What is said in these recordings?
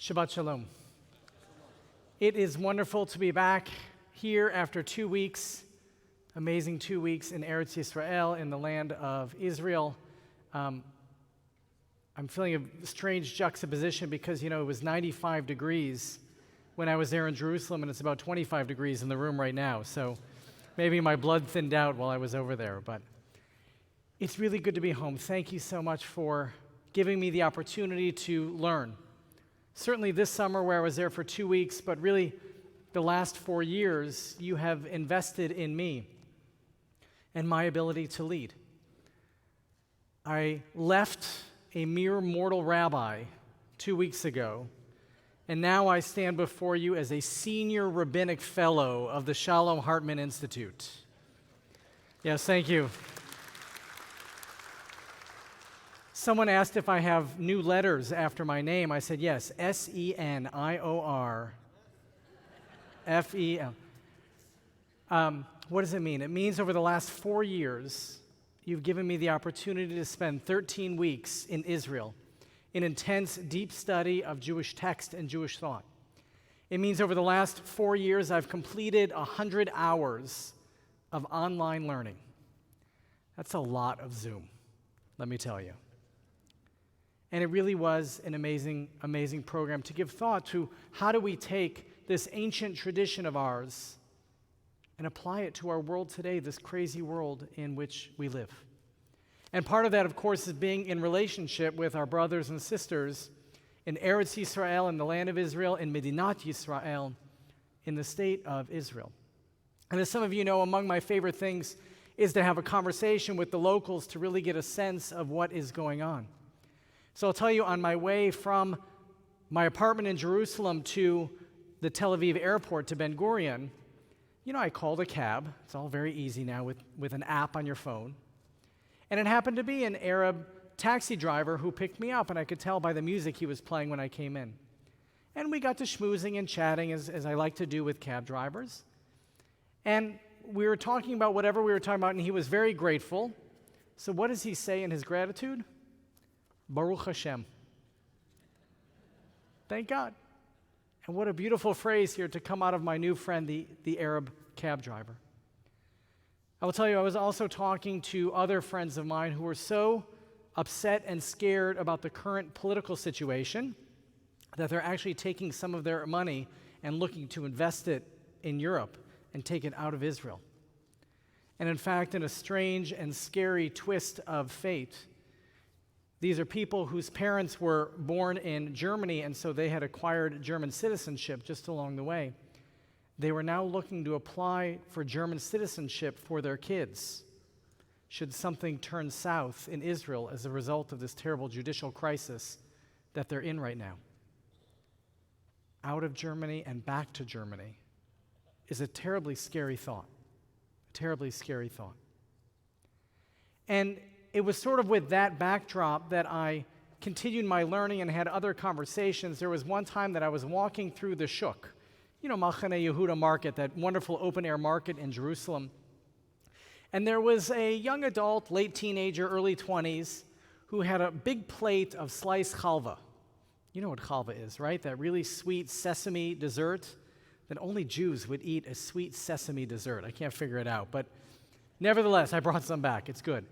Shabbat Shalom. It is wonderful to be back here after 2 weeks, amazing 2 weeks in Eretz Yisrael, in the land of Israel. I'm feeling a strange juxtaposition because, it was 95 degrees when I was there in Jerusalem, and it's about 25 degrees in the room right now. So maybe my blood thinned out while I was over there, but it's really good to be home. Thank you so much for giving me the opportunity to learn. Certainly this summer where I was there for 2 weeks, but really the last 4 years, you have invested in me and my ability to lead. I left a mere mortal rabbi 2 weeks ago, and now I stand before you as a senior rabbinic fellow of the Shalom Hartman Institute. Yes, thank you. Someone asked if I have new letters after my name. I said, yes, Seniorfel. What does it mean? It means over the last 4 years, you've given me the opportunity to spend 13 weeks in Israel in intense, deep study of Jewish text and Jewish thought. It means over the last 4 years, I've completed 100 hours of online learning. That's a lot of Zoom, let me tell you. And it really was an amazing, amazing program to give thought to how do we take this ancient tradition of ours and apply it to our world today, this crazy world in which we live. And part of that, of course, is being in relationship with our brothers and sisters in Eretz Yisrael, in the land of Israel, in Medinat Yisrael, in the state of Israel. And as some of you know, among my favorite things is to have a conversation with the locals to really get a sense of what is going on. So I'll tell you, on my way from my apartment in Jerusalem to the Tel Aviv airport to Ben Gurion, I called a cab. It's all very easy now with an app on your phone. And it happened to be an Arab taxi driver who picked me up, and I could tell by the music he was playing when I came in. And we got to schmoozing and chatting, as I like to do with cab drivers. And we were talking about whatever we were talking about, and he was very grateful. So what does he say in his gratitude? Baruch Hashem. Thank God. And what a beautiful phrase here to come out of my new friend, the Arab cab driver. I will tell you, I was also talking to other friends of mine who were so upset and scared about the current political situation that they're actually taking some of their money and looking to invest it in Europe and take it out of Israel. And in fact, in a strange and scary twist of fate, these are people whose parents were born in Germany, and so they had acquired German citizenship just along the way. They were now looking to apply for German citizenship for their kids, should something turn south in Israel as a result of this terrible judicial crisis that they're in right now. Out of Germany and back to Germany is a terribly scary thought. A terribly scary thought. And it was sort of with that backdrop that I continued my learning and had other conversations. There was one time that I was walking through the Shuk, Machane Yehuda market, that wonderful open-air market in Jerusalem. And there was a young adult, late teenager, early 20s, who had a big plate of sliced chalva. You know what chalva is, right? That really sweet sesame dessert that only Jews would eat, a sweet sesame dessert. I can't figure it out, but nevertheless, I brought some back. It's good.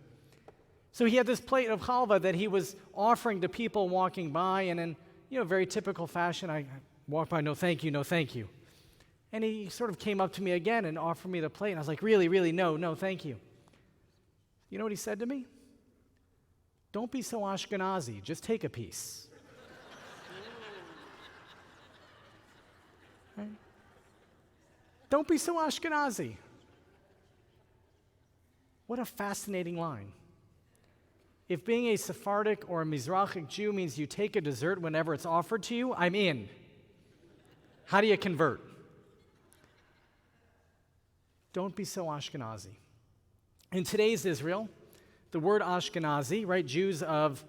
So he had this plate of chalva that he was offering to people walking by, and in very typical fashion, I walked by, no thank you, no thank you. And he sort of came up to me again and offered me the plate, and I was like, really, no, thank you. You know what he said to me? Don't be so Ashkenazi, just take a piece. Right? Don't be so Ashkenazi. What a fascinating line. If being a Sephardic or a Mizrahic Jew means you take a dessert whenever it's offered to you, I'm in. How do you convert? Don't be so Ashkenazi. In today's Israel, the word Ashkenazi, right, Jews of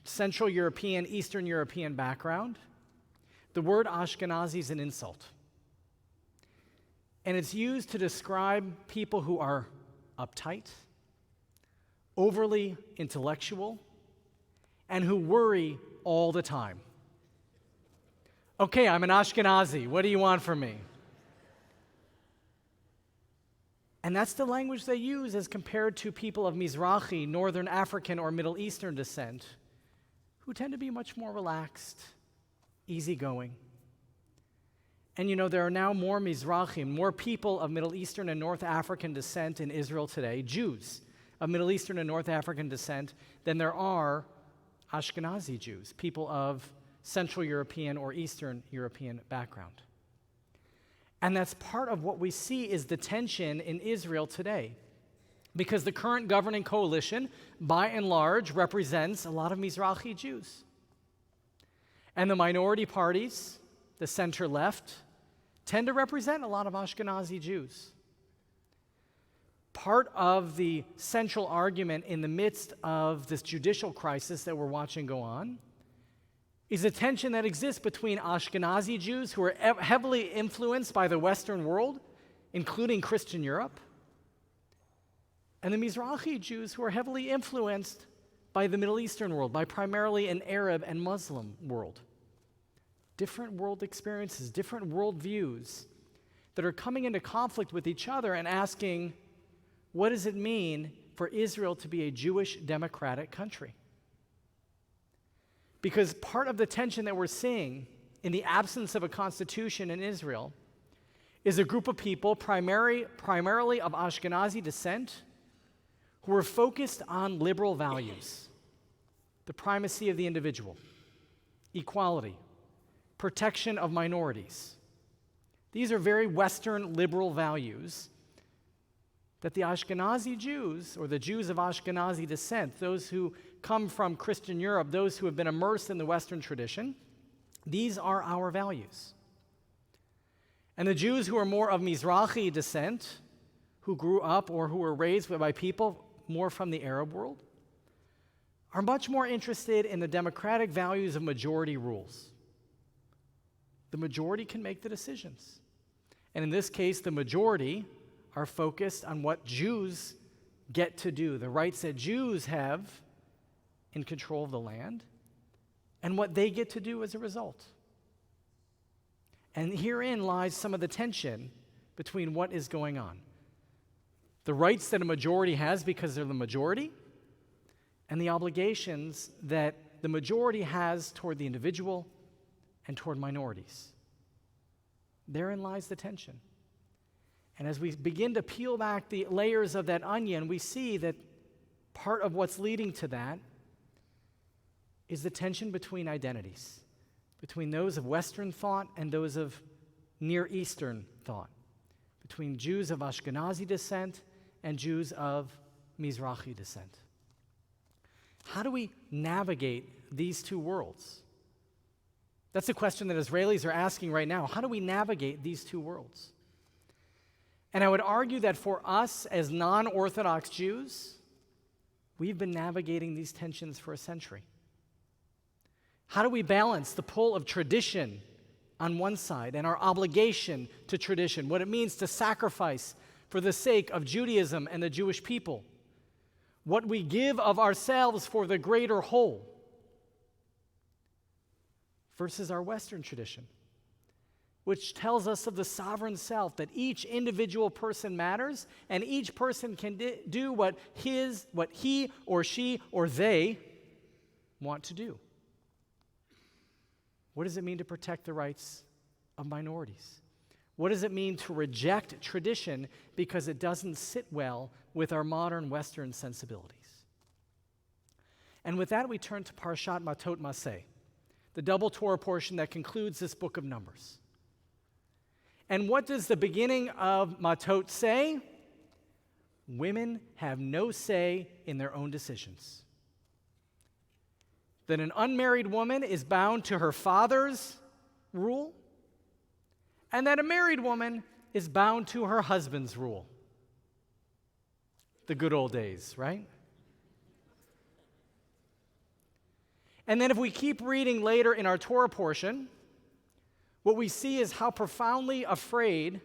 Central European, Eastern European background, the word Ashkenazi is an insult. And it's used to describe people who are uptight, overly intellectual, and who worry all the time. Okay, I'm an Ashkenazi. What do you want from me? And that's the language they use as compared to people of Mizrahi, Northern African, or Middle Eastern descent, who tend to be much more relaxed, easygoing. And there are now more Mizrahim, more people of Middle Eastern and North African descent in Israel today, Jews of Middle Eastern and North African descent, than there are Ashkenazi Jews, people of Central European or Eastern European background. And that's part of what we see is the tension in Israel today. Because the current governing coalition, by and large, represents a lot of Mizrahi Jews. And the minority parties, the center-left, tend to represent a lot of Ashkenazi Jews. Part of the central argument in the midst of this judicial crisis that we're watching go on is a tension that exists between Ashkenazi Jews who are heavily influenced by the Western world, including Christian Europe, and the Mizrahi Jews who are heavily influenced by the Middle Eastern world, by primarily an Arab and Muslim world. Different world experiences, different worldviews that are coming into conflict with each other and asking, what does it mean for Israel to be a Jewish democratic country? Because part of the tension that we're seeing in the absence of a constitution in Israel is a group of people, primarily of Ashkenazi descent, who are focused on liberal values, the primacy of the individual, equality, protection of minorities. These are very Western liberal values that the Ashkenazi Jews, or the Jews of Ashkenazi descent, those who come from Christian Europe, those who have been immersed in the Western tradition, these are our values. And the Jews who are more of Mizrahi descent, who grew up or who were raised by people more from the Arab world, are much more interested in the democratic values of majority rules. The majority can make the decisions. And in this case, the majority are focused on what Jews get to do, the rights that Jews have in control of the land, and what they get to do as a result. And herein lies some of the tension between what is going on. The rights that a majority has because they're the majority, and the obligations that the majority has toward the individual and toward minorities. Therein lies the tension. And as we begin to peel back the layers of that onion, we see that part of what's leading to that is the tension between identities, between those of Western thought and those of Near Eastern thought, between Jews of Ashkenazi descent and Jews of Mizrahi descent. How do we navigate these two worlds? That's a question that Israelis are asking right now. How do we navigate these two worlds? And I would argue that for us as non-Orthodox Jews, we've been navigating these tensions for a century. How do we balance the pull of tradition on one side and our obligation to tradition, what it means to sacrifice for the sake of Judaism and the Jewish people, what we give of ourselves for the greater whole, versus our Western tradition, which tells us of the sovereign self, that each individual person matters and each person can do what he or she or they want to do. What does it mean to protect the rights of minorities? What does it mean to reject tradition because it doesn't sit well with our modern Western sensibilities? And with that, we turn to Parashat Matot-Maasei, the double Torah portion that concludes this book of Numbers. And what does the beginning of Matot say? Women have no say in their own decisions. That an unmarried woman is bound to her father's rule, and that a married woman is bound to her husband's rule. The good old days, right? And then if we keep reading later in our Torah portion, what we see is how profoundly afraid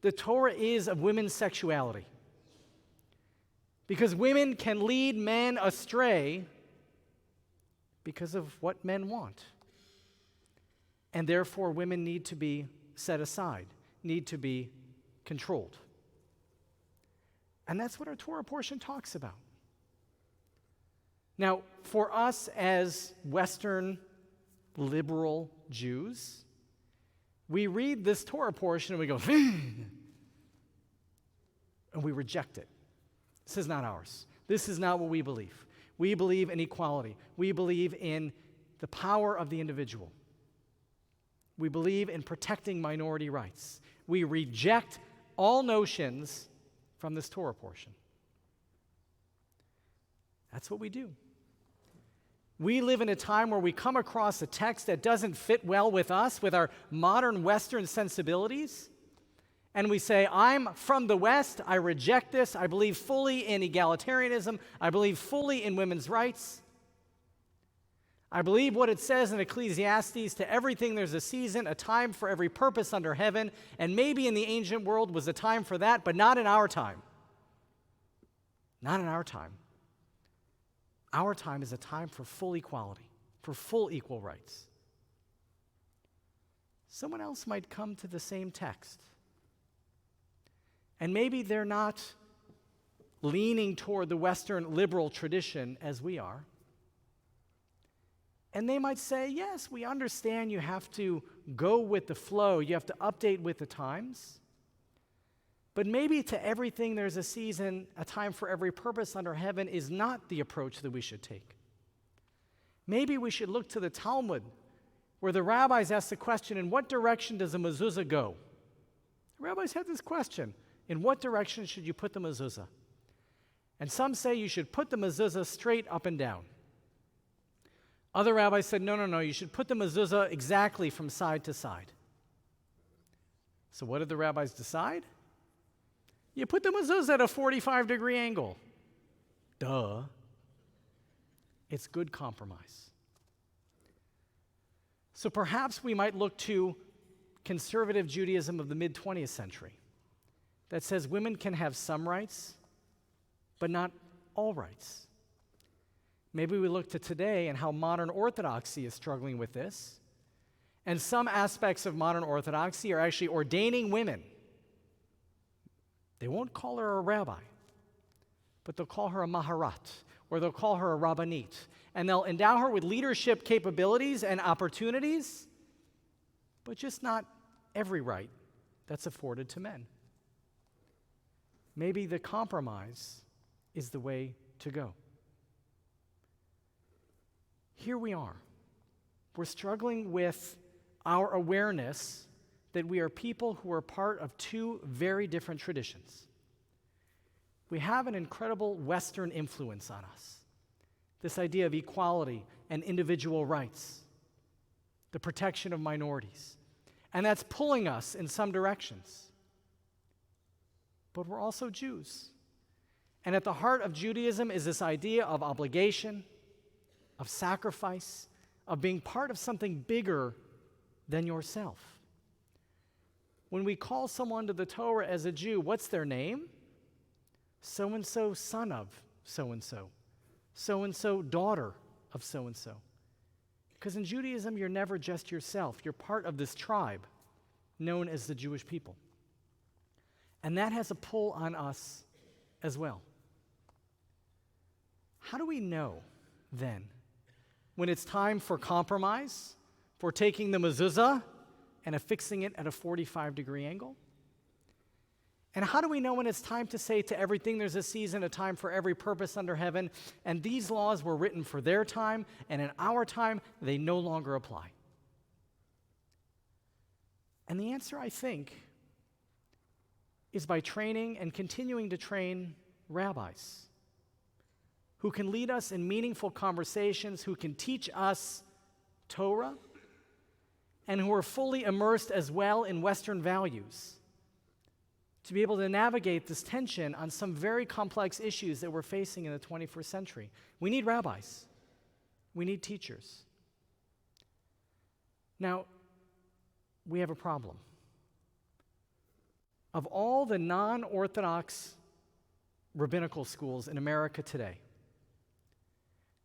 the Torah is of women's sexuality. Because women can lead men astray because of what men want. and therefore women need to be set aside, need to be controlled. And that's what our Torah portion talks about. Now, for us as Western liberal Jews, we read this Torah portion and we go, and we reject it. This is not ours. This is not what we believe. We believe in equality. We believe in the power of the individual. We believe in protecting minority rights. We reject all notions from this Torah portion. That's what we do. We live in a time where we come across a text that doesn't fit well with us, with our modern Western sensibilities, and we say, I'm from the West, I reject this, I believe fully in egalitarianism, I believe fully in women's rights. I believe what it says in Ecclesiastes, to everything there's a season, a time for every purpose under heaven, and maybe in the ancient world was a time for that, but not in our time. Not in our time. Our time is a time for full equality, for full equal rights. Someone else might come to the same text, and maybe they're not leaning toward the Western liberal tradition as we are. And they might say, yes, we understand you have to go with the flow, you have to update with the times. But maybe to everything there's a season, a time for every purpose under heaven is not the approach that we should take. Maybe we should look to the Talmud, where the rabbis ask the question, in what direction does a mezuzah go? The rabbis had this question, in what direction should you put the mezuzah? And some say you should put the mezuzah straight up and down. Other rabbis said, no, you should put the mezuzah exactly from side to side. So what did the rabbis decide? You put the mezuzah at a 45-degree angle. Duh. It's good compromise. So perhaps we might look to conservative Judaism of the mid-20th century that says women can have some rights, but not all rights. Maybe we look to today and how modern Orthodoxy is struggling with this. And some aspects of modern Orthodoxy are actually ordaining women. They won't call her a rabbi, but they'll call her a maharat, or they'll call her a rabbanit. And they'll endow her with leadership capabilities and opportunities, but just not every right that's afforded to men. Maybe the compromise is the way to go. Here we are. We're struggling with our awareness that we are people who are part of two very different traditions. We have an incredible Western influence on us. This idea of equality and individual rights, the protection of minorities. And that's pulling us in some directions. But we're also Jews. And at the heart of Judaism is this idea of obligation, of sacrifice, of being part of something bigger than yourself. When we call someone to the Torah as a Jew, what's their name? So-and-so son of so-and-so. So-and-so daughter of so-and-so. Because in Judaism, you're never just yourself. You're part of this tribe known as the Jewish people. And that has a pull on us as well. How do we know, then, when it's time for compromise, for taking the mezuzah and affixing it at a 45-degree angle? And how do we know when it's time to say to everything there's a season, a time for every purpose under heaven, and these laws were written for their time, and in our time, they no longer apply? And the answer, I think, is by training and continuing to train rabbis who can lead us in meaningful conversations, who can teach us Torah, and who are fully immersed as well in Western values, to be able to navigate this tension on some very complex issues that we're facing in the 21st century. We need rabbis. We need teachers. Now, we have a problem. Of all the non-Orthodox rabbinical schools in America today,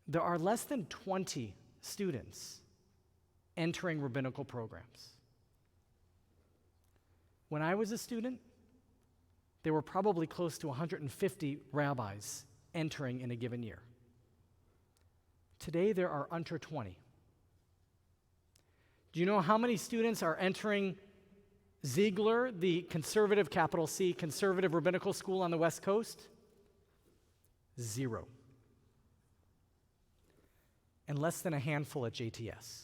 there are less than 20 students entering rabbinical programs. When I was a student, there were probably close to 150 rabbis entering in a given year. Today, there are under 20. Do you know how many students are entering Ziegler, the conservative, capital C, conservative rabbinical school on the West Coast? 0. And less than a handful at JTS.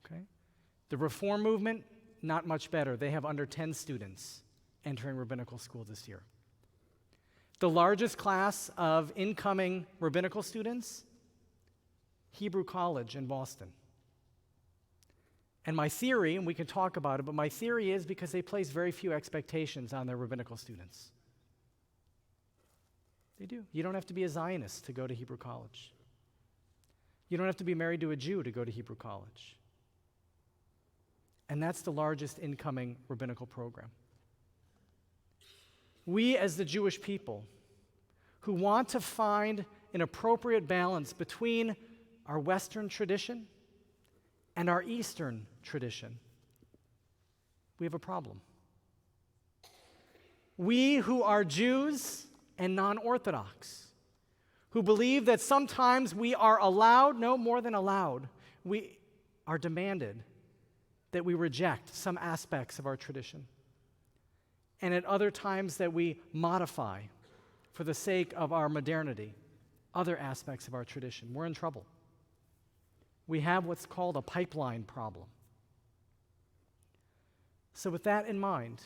Okay? The Reform movement, not much better. They have under 10 students entering rabbinical school this year. The largest class of incoming rabbinical students, Hebrew College in Boston. And my theory, and we can talk about it, but my theory is because they place very few expectations on their rabbinical students. They do. You don't have to be a Zionist to go to Hebrew College. You don't have to be married to a Jew to go to Hebrew College. And that's the largest incoming rabbinical program. We, as the Jewish people, who want to find an appropriate balance between our Western tradition and our Eastern tradition, we have a problem. We who are Jews and non-Orthodox, who believe that sometimes we are allowed, no more than allowed, we are demanded that we reject some aspects of our tradition. And at other times that we modify for the sake of our modernity other aspects of our tradition. We're in trouble. We have what's called a pipeline problem. So with that in mind,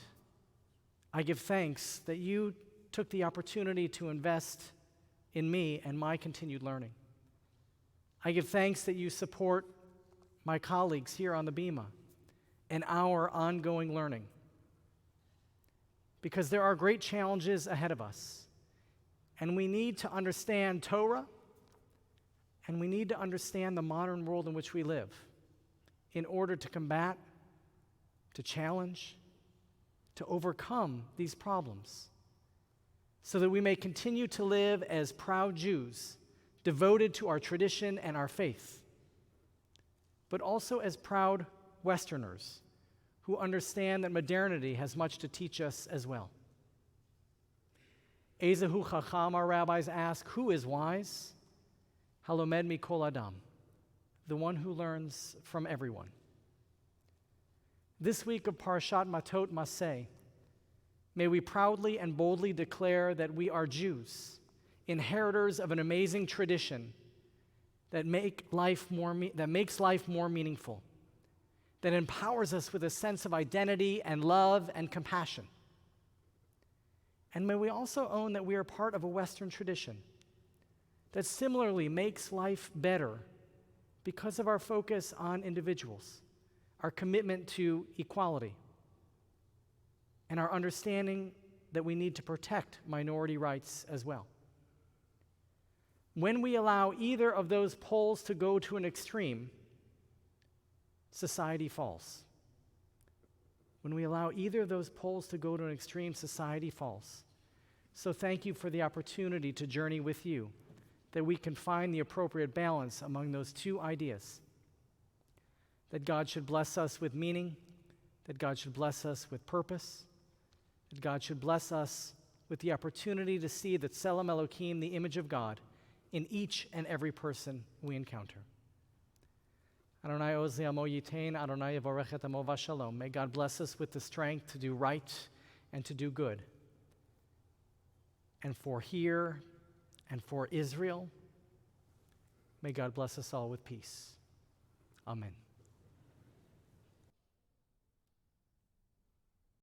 I give thanks that you took the opportunity to invest in me and my continued learning. I give thanks that you support my colleagues here on the Bima and our ongoing learning, because there are great challenges ahead of us, and we need to understand Torah, and we need to understand the modern world in which we live in order to combat, to challenge, to overcome these problems, so that we may continue to live as proud Jews, devoted to our tradition and our faith, but also as proud Westerners who understand that modernity has much to teach us as well. Ezehu Chacham, our rabbis ask, who is wise? Halomed mikol adam, the one who learns from everyone. This week of Parashat Matot-Maasei, may we proudly and boldly declare that we are Jews, inheritors of an amazing tradition that makes life more meaningful, that empowers us with a sense of identity and love and compassion. And may we also own that we are part of a Western tradition that similarly makes life better because of our focus on individuals, our commitment to equality, and our understanding that we need to protect minority rights as well. When we allow either of those poles to go to an extreme, society falls. When we allow either of those poles to go to an extreme, society falls. So thank you for the opportunity to journey with you, that we can find the appropriate balance among those two ideas. That God should bless us with meaning, that God should bless us with purpose, that God should bless us with the opportunity to see the Tselem Elohim, the image of God, in each and every person we encounter. Adonai oz amo yitain, Adonai yavorech amo v'shalom. May God bless us with the strength to do right and to do good. And for here and for Israel, may God bless us all with peace. Amen.